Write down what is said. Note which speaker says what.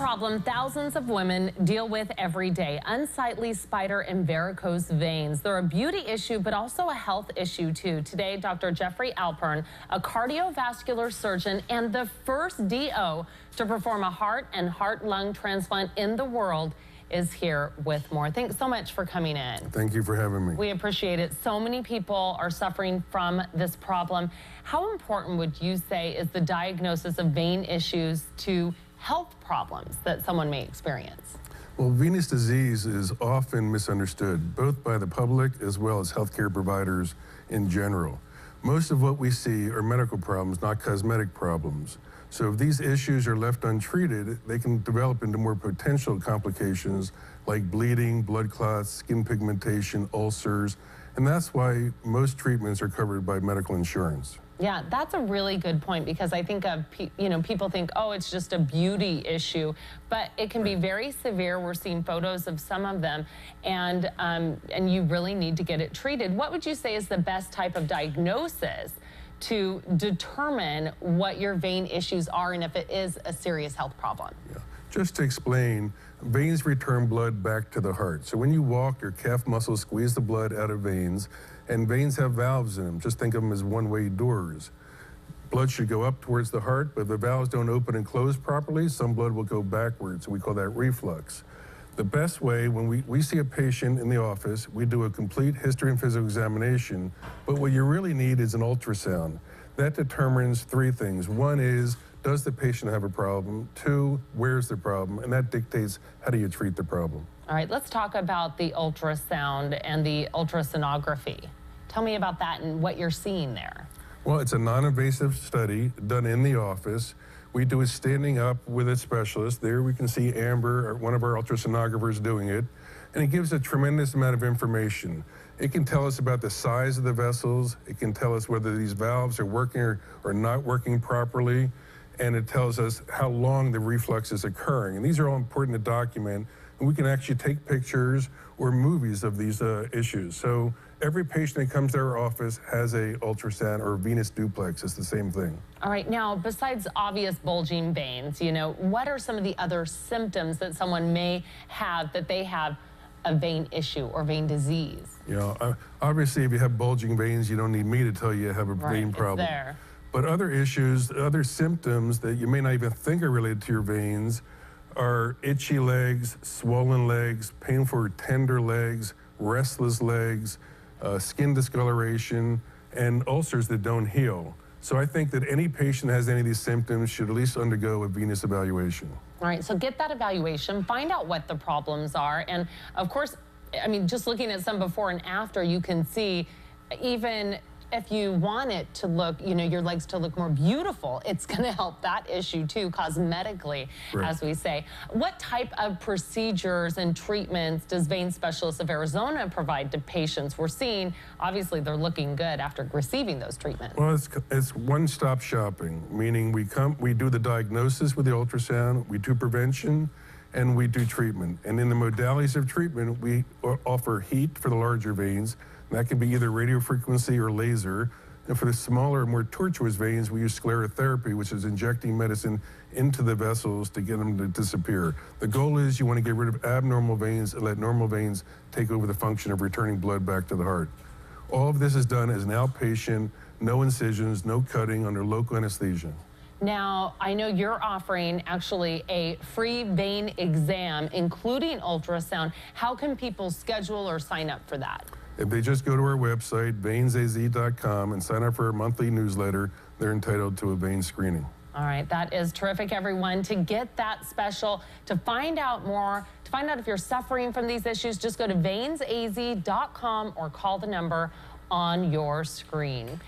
Speaker 1: problem thousands of women deal with every day: unsightly spider and varicose veins. They're a beauty issue, but also a health issue too. Today, Dr. Jeffrey Alpern, a cardiovascular surgeon and the first DO to perform a heart and heart-lung transplant in the world, is here with more. Thanks so much for coming in.
Speaker 2: Thank you for having me.
Speaker 1: We appreciate it. So many people are suffering from this problem. How important would you say is the diagnosis of vein issues to health problems that someone may experience?
Speaker 2: Well, venous disease is often misunderstood, both by the public as well as healthcare providers in general. Most of what we see are medical problems, not cosmetic problems. So if these issues are left untreated, they can develop into more potential complications like bleeding, blood clots, skin pigmentation, ulcers, and that's why most treatments are covered by medical insurance.
Speaker 1: Yeah, that's a really good point, because I think of, people think, oh, it's just a beauty issue, but it can be very severe. We're seeing photos of some of them, and you really need to get it treated. What would you say is the best type of diagnosis to determine what your vein issues are and if it is a serious health problem?
Speaker 2: Yeah. Just to explain, veins return blood back to the heart. So when you walk, your calf muscles squeeze the blood out of veins, and veins have valves in them. Just think of them as one-way doors. Blood should go up towards the heart, but if the valves don't open and close properly, some blood will go backwards. We call that reflux. The best way, when we see a patient in the office, we do a complete history and physical examination, but what you really need is an ultrasound. That determines three things. One is, does the patient have a problem? Two, where's the problem? And that dictates how do you treat the problem.
Speaker 1: All right, let's talk about the ultrasound and the ultrasonography. Tell me about that and what you're seeing there.
Speaker 2: Well, it's a non-invasive study done in the office. We do it standing up with a specialist. There we can see Amber, one of our ultrasonographers, doing it, and it gives a tremendous amount of information. It can tell us about the size of the vessels. It can tell us whether these valves are working or not working properly, and it tells us how long the reflux is occurring. And these are all important to document, and we can actually take pictures or movies of these issues. So every patient that comes to our office has a ultrasound or a venous duplex. It's the same thing.
Speaker 1: All right, now, besides obvious bulging veins, what are some of the other symptoms that someone may have that they have a vein issue or vein disease?
Speaker 2: Obviously, if you have bulging veins, you don't need me to tell you have a vein problem.
Speaker 1: It's there.
Speaker 2: But other issues, other symptoms that you may not even think are related to your veins are itchy legs, swollen legs, painful or tender legs, restless legs, skin discoloration, and ulcers that don't heal. So I think that any patient that has any of these symptoms should at least undergo a venous evaluation.
Speaker 1: All right, so get that evaluation, find out what the problems are, and of course, just looking at some before and after, you can see even if you want it to look, your legs to look more beautiful, it's going to help that issue too, cosmetically,
Speaker 2: right,
Speaker 1: as we say. What type of procedures and treatments does Vein Specialists of Arizona provide to patients? We're seeing, obviously, they're looking good after receiving those treatments.
Speaker 2: Well, it's one-stop shopping, meaning we do the diagnosis with the ultrasound, we do prevention, and we do treatment. And in the modalities of treatment, we offer heat for the larger veins. That can be either radiofrequency or laser. And for the smaller, more tortuous veins, we use sclerotherapy, which is injecting medicine into the vessels to get them to disappear. The goal is you want to get rid of abnormal veins and let normal veins take over the function of returning blood back to the heart. All of this is done as an outpatient, no incisions, no cutting, under local anesthesia.
Speaker 1: Now, I know you're offering actually a free vein exam, including ultrasound. How can people schedule or sign up for that?
Speaker 2: If they just go to our website, veinsaz.com, and sign up for our monthly newsletter, they're entitled to a vein screening.
Speaker 1: All right, that is terrific, everyone. To get that special, to find out more, to find out if you're suffering from these issues, just go to veinsaz.com or call the number on your screen.